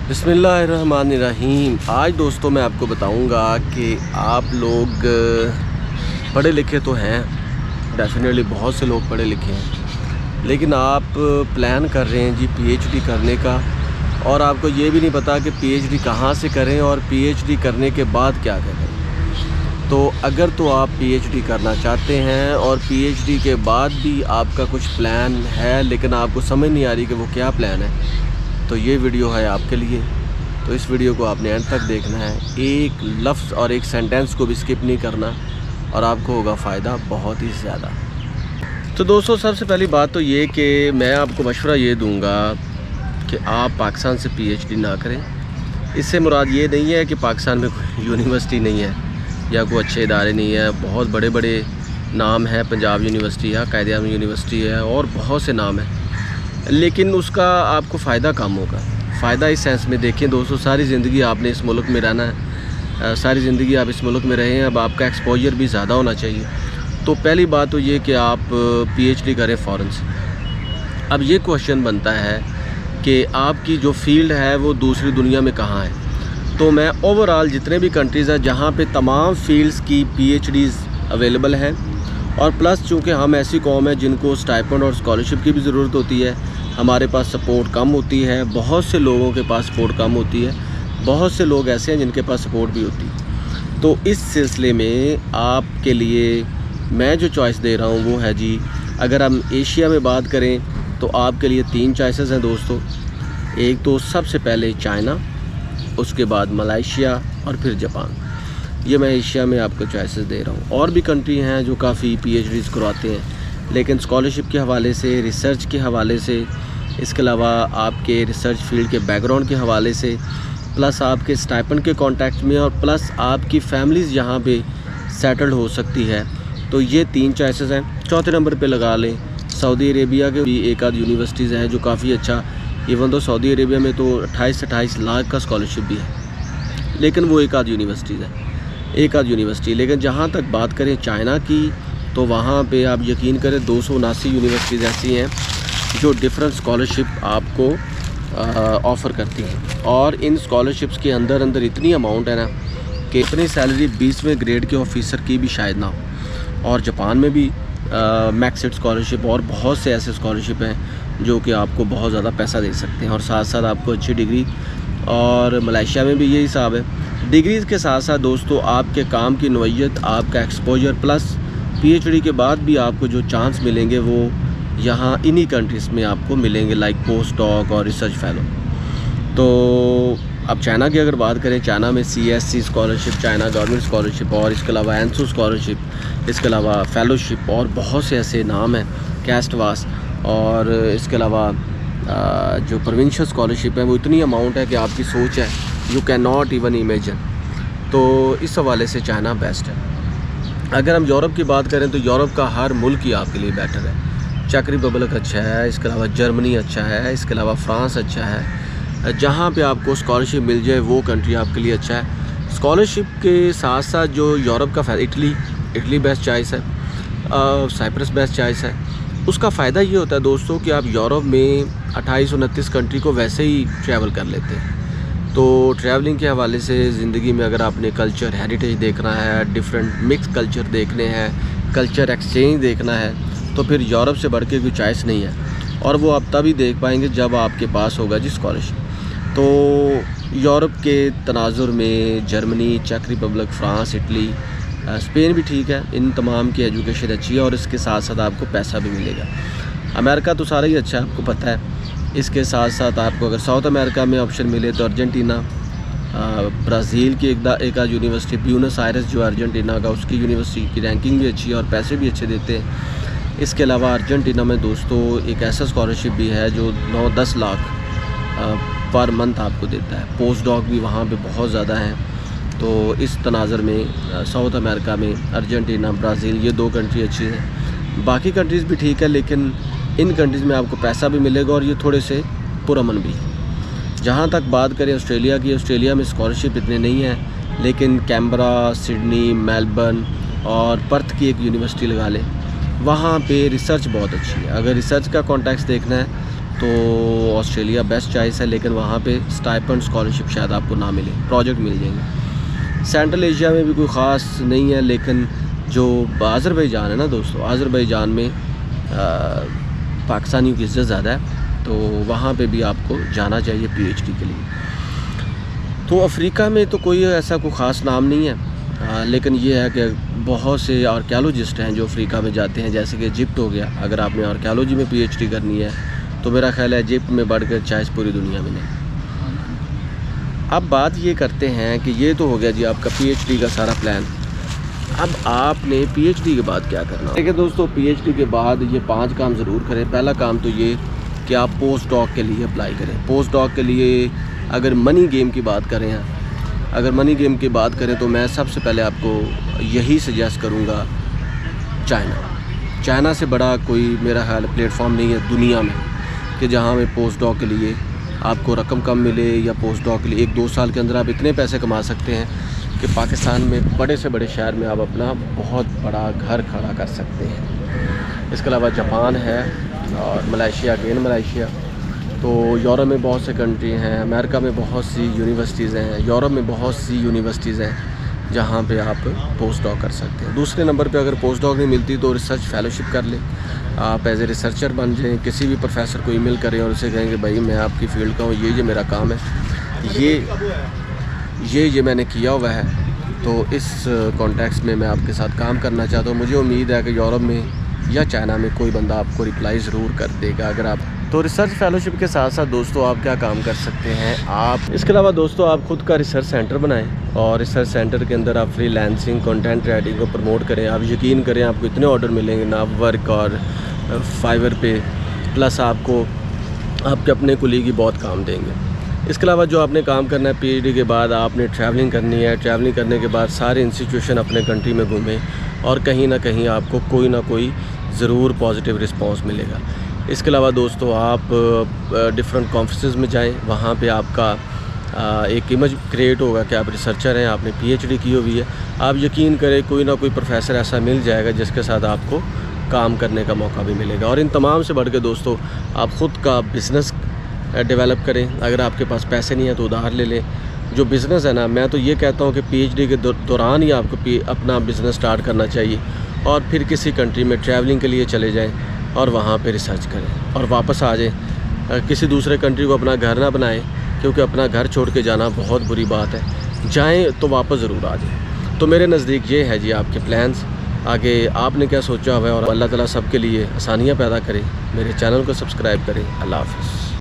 बिस्मिल्लाहिर्रहमानिर्रहीम। आज दोस्तों मैं आपको बताऊंगा कि आप लोग पढ़े लिखे तो हैं, डेफिनेटली बहुत से लोग पढ़े लिखे हैं, लेकिन आप प्लान कर रहे हैं जी पीएचडी करने का, और आपको ये भी नहीं पता कि पीएचडी कहाँ से करें और पीएचडी करने के बाद क्या करें। तो अगर तो आप पीएचडी करना चाहते हैं और पीएचडी के बाद भी आपका कुछ प्लान है लेकिन आपको समझ नहीं आ रही कि वो क्या प्लान है, तो ये वीडियो है आपके लिए। तो इस वीडियो को आपने एंड तक देखना है, एक लफ्ज़ और एक सेंटेंस को भी स्किप नहीं करना और आपको होगा फ़ायदा बहुत ही ज़्यादा। तो दोस्तों सबसे पहली बात तो ये कि मैं आपको मशवरा ये दूंगा कि आप पाकिस्तान से पीएचडी ना करें। इससे मुराद ये नहीं है कि पाकिस्तान में कोई यूनिवर्सिटी नहीं है या कोई अच्छे इदारे नहीं है। बहुत बड़े बड़े नाम हैं, पंजाब यूनिवर्सिटी है, कायदे-आज़म यूनिवर्सिटी है और बहुत से नाम हैं, लेकिन उसका आपको फ़ायदा कम होगा। फ़ायदा इस सेंस में देखिए दोस्तों, सारी ज़िंदगी आपने इस मुल्क में रहना है, सारी ज़िंदगी आप इस मुल्क में रहे हैं, अब आपका एक्सपोजर भी ज़्यादा होना चाहिए। तो पहली बात तो ये कि आप पीएचडी करें फ़ौरन से। अब ये क्वेश्चन बनता है कि आपकी जो फील्ड है वो दूसरी दुनिया में कहाँ है। तो मैं ओवरऑल जितने भी कंट्रीज़ हैं जहाँ पे तमाम फील्ड्स की पीएचडीज़ अवेलेबल हैं, और प्लस चूँकि हम ऐसी कौम है जिनको स्टाइपेंड और स्कॉलरशिप की भी ज़रूरत होती है, हमारे पास सपोर्ट कम होती है, बहुत से लोगों के पास सपोर्ट कम होती है, बहुत से लोग ऐसे हैं जिनके पास सपोर्ट भी होती है। तो इस सिलसिले में आपके लिए मैं जो चॉइस दे रहा हूँ वो है जी, अगर हम एशिया में बात करें तो आपके लिए 3 चॉइसेस हैं दोस्तों। एक तो सबसे पहले चाइना, उसके बाद मलेशिया और फिर जापान। ये मैं एशिया में आपको चॉइसेस दे रहा हूँ। और भी कंट्री हैं जो काफ़ी पीएचडीज़ करवाते हैं, लेकिन स्कॉलरशिप के हवाले से, रिसर्च के हवाले से, इसके अलावा आपके रिसर्च फील्ड के बैकग्राउंड के हवाले से, प्लस आपके स्टाइपेंड के कॉन्टैक्ट में, और प्लस आपकी फैमिलीज़ यहाँ पे सेटल्ड हो सकती है। तो ये 3 चॉइसेस हैं। चौथे नंबर पे लगा लें सऊदी अरेबिया के भी एक आध यूनिवर्सिटीज़ हैं जो काफ़ी अच्छा, इवन तो सऊदी अरेबिया में तो 28 लाख का स्कॉलरशिप भी है, लेकिन वो एक आध यूनिवर्सिटीज़ है, एक आध यूनिवर्सिटी। लेकिन जहाँ तक बात करें चाइना की, तो वहाँ पे आप यकीन करें 279 यूनिवर्सिटीज़ ऐसी हैं जो डिफरेंट स्कॉलरशिप आपको ऑफ़र करती हैं, और इन स्कॉलरशिप्स के अंदर इतनी अमाउंट है ना कि इतनी सैलरी 20वें ग्रेड के ऑफिसर की भी शायद ना हो। और जापान में भी मैक्सिट स्कॉलरशिप और बहुत से ऐसे स्कॉलरशिप हैं जो कि आपको बहुत ज़्यादा पैसा दे सकते हैं और साथ साथ आपको अच्छी डिग्री। और मलेशिया में भी यही हिसाब है। डिग्रीज़ के साथ साथ दोस्तों आपके काम की नौइयत, आपका एक्सपोजर, प्लस पीएचडी के बाद भी आपको जो चांस मिलेंगे वो यहाँ इन्हीं कंट्रीज़ में आपको मिलेंगे, लाइक पोस्ट डॉक और रिसर्च फेलो। तो अब चाइना की अगर बात करें, चाइना में CSC scholarship, China government scholarship, और इसके अलावा एनसू स्कॉलरशिप, इसके अलावा फ़ेलोशिप और बहुत से ऐसे नाम हैं, कैस्टवास, और इसके अलावा जो प्रोविंशियल स्कॉलरशिप है वो इतनी अमाउंट है कि आपकी सोच है, you can not even imagine. तो इस हवाले से चाइना बेस्ट है। अगर हम यूरोप की बात करें तो यूरोप का हर मुल्क ही आपके लिए बेटर है। चेक रिपब्लिक अच्छा है, इसके अलावा जर्मनी अच्छा है, इसके अलावा फ्रांस अच्छा है। जहाँ पे आपको स्कॉलरशिप मिल जाए वो कंट्री आपके लिए अच्छा है। स्कॉलरशिप के साथ साथ जो यूरोप का इटली बेस्ट चॉइस है, साइप्रस बेस्ट चॉइस है। उसका फ़ायदा ये होता है दोस्तों कि आप यूरोप में 28-29 कंट्री को वैसे ही ट्रैवल कर लेते हैं। तो ट्रैवलिंग के हवाले से ज़िंदगी में अगर आपने कल्चर हेरिटेज देखना है, डिफरेंट मिक्स कल्चर देखने हैं, कल्चर एक्सचेंज देखना है, तो फिर यूरोप से बढ़ के कोई चॉइस नहीं है। और वो आप तभी देख पाएंगे जब आपके पास होगा जी स्कॉलरशिप। तो यूरोप के तनाजुर में जर्मनी, चेक रिपब्लिक, फ्रांस, इटली, स्पेन भी ठीक है। इन तमाम की एजुकेशन अच्छी है और इसके साथ साथ आपको पैसा भी मिलेगा। अमेरिका तो सारा ही अच्छा है, आपको पता है। इसके साथ साथ आपको अगर साउथ अमेरिका में ऑप्शन मिले तो अर्जेंटीना, ब्राज़ील की एक आध यूनिवर्सिटी, ब्यूनस आयरस जो अर्जेंटीना का, उसकी यूनिवर्सिटी की रैंकिंग भी अच्छी है और पैसे भी अच्छे देते हैं। इसके अलावा अर्जेंटीना में दोस्तों एक ऐसा स्कॉलरशिप भी है जो 9-10 लाख पर मंथ आपको देता है। पोस्ट डॉक भी वहाँ पे बहुत ज़्यादा हैं। तो इस तनाज़र में साउथ अमेरिका में अर्जेंटीना, ब्राज़ील, ये 2 कंट्री अच्छी हैं। बाकी कंट्रीज़ भी ठीक है, लेकिन इन कंट्रीज़ में आपको पैसा भी मिलेगा और ये थोड़े से पुरअमन भी। जहाँ तक बात करें ऑस्ट्रेलिया की, ऑस्ट्रेलिया में स्कॉलरशिप इतने नहीं हैं, लेकिन कैनबरा, सिडनी, मेलबर्न और पर्थ की एक यूनिवर्सिटी लगा लें, वहाँ पे रिसर्च बहुत अच्छी है। अगर रिसर्च का कॉन्टेक्स्ट देखना है तो ऑस्ट्रेलिया बेस्ट चॉइस है, लेकिन वहाँ पे स्टाइपेंड स्कॉलरशिप शायद आपको ना मिले, प्रोजेक्ट मिल जाएंगे। सेंट्रल एशिया में भी कोई ख़ास नहीं है, लेकिन जो आज़रबाईजान है ना दोस्तों, आज़रबाईजान में पाकिस्तानियों की इज़्ज़त ज़्यादा है, तो वहाँ पे भी आपको जाना चाहिए पीएचडी के लिए। तो अफ्रीका में तो कोई ऐसा कोई ख़ास नाम नहीं है, लेकिन ये है कि बहुत से आर्कियोलॉजिस्ट हैं जो अफ्रीका में जाते हैं, जैसे कि इजिप्ट हो गया। अगर आपने आर्कियोलॉजी में पीएचडी करनी है तो मेरा ख्याल है इजिप्ट में बढ़कर चाहे पूरी दुनिया में नहीं। अब बात ये करते हैं कि ये तो हो गया जी आपका पीएचडी का सारा प्लान। अब आपने पीएचडी के बाद क्या करना है? देखिए दोस्तों, पीएचडी के बाद ये 5 काम ज़रूर करें। पहला काम तो ये कि आप पोस्ट डॉक के लिए अप्लाई करें। पोस्ट डॉक के लिए अगर मनी गेम की बात करें, अगर मनी गेम की बात करें तो मैं सबसे पहले आपको यही सजेस्ट करूँगा, चाइना से बड़ा कोई मेरा ख्याल प्लेटफॉर्म नहीं है दुनिया में कि जहाँ में पोस्ट डॉक के लिए आपको रकम कम मिले, या पोस्ट डॉक के लिए 1-2 साल के अंदर आप इतने पैसे कमा सकते हैं कि पाकिस्तान में बड़े से बड़े शहर में आप अपना बहुत बड़ा घर खड़ा कर सकते हैं। इसके अलावा जापान है और मलेशिया, मलेशिया। तो यूरोप में बहुत से कंट्री हैं, अमेरिका में बहुत सी यूनिवर्सिटीज़ हैं, यूरोप में बहुत सी यूनिवर्सिटीज़ हैं जहाँ पे आप पोस्ट डॉक कर सकते हैं। दूसरे नंबर पे अगर पोस्ट डॉक नहीं मिलती तो रिसर्च फेलोशिप कर लें, आप एज ए रिसर्चर बन जाएँ। किसी भी प्रोफेसर को ईमेल करें और उसे कहेंगे भाई मैं आपकी फ़ील्ड का हूँ, ये मेरा काम है, ये मैंने किया हुआ है, तो इस कॉन्टेक्स्ट में मैं आपके साथ काम करना चाहता हूँ। मुझे उम्मीद है कि यूरोप में या चाइना में कोई बंदा आपको रिप्लाई ज़रूर कर देगा। अगर आप तो रिसर्च फेलोशिप के साथ साथ दोस्तों आप क्या काम कर सकते हैं, आप इसके अलावा दोस्तों आप खुद का रिसर्च सेंटर बनाएं और रिसर्च सेंटर के अंदर आप फ्रीलांसिंग, कंटेंट राइटिंग को प्रमोट करें। आप यकीन करें आपको इतने ऑर्डर मिलेंगे ना वर्क और फाइवर पे, प्लस आपको आपके अपने कुलीग ही बहुत काम देंगे। इसके अलावा जो आपने काम करना है पीएचडी के बाद, आपने ट्रैवलिंग करनी है। ट्रैवलिंग करने के बाद सारे इंस्टीट्यूशन अपने कंट्री में घूमें और कहीं ना कहीं आपको कोई ना कोई ज़रूर पॉजिटिव रिस्पांस मिलेगा। इसके अलावा दोस्तों आप डिफरेंट कॉन्फ्रेंसेस में जाएं, वहाँ पे आपका एक इमेज क्रिएट होगा कि आप रिसर्चर हैं, आपने पीएचडी की हुई है। आप यकीन करें कोई ना कोई प्रोफेसर ऐसा मिल जाएगा जिसके साथ आपको काम करने का मौका भी मिलेगा। और इन तमाम से बढ़ के दोस्तों आप ख़ुद का बिज़नेस डेवलप करें। अगर आपके पास पैसे नहीं है तो उधार ले लें। जो बिज़नेस है ना, मैं तो ये कहता हूँ कि पीएचडी के दौरान ही आपको अपना बिज़नेस स्टार्ट करना चाहिए और फिर किसी कंट्री में ट्रैवलिंग के लिए चले जाएं और वहाँ पे रिसर्च करें और वापस आ जाएं। किसी दूसरे कंट्री को अपना घर ना बनाएं, क्योंकि अपना घर छोड़ के जाना बहुत बुरी बात है। जाएं तो वापस ज़रूर आ जाएं। तो मेरे नज़दीक ये है जी आपके प्लान्स। आगे आपने क्या सोचा हुआ है, और अल्लाह ताला सबके लिए आसानियाँ पैदा करे। मेरे चैनल को सब्सक्राइब करें। अल्लाह हाफ़िज़।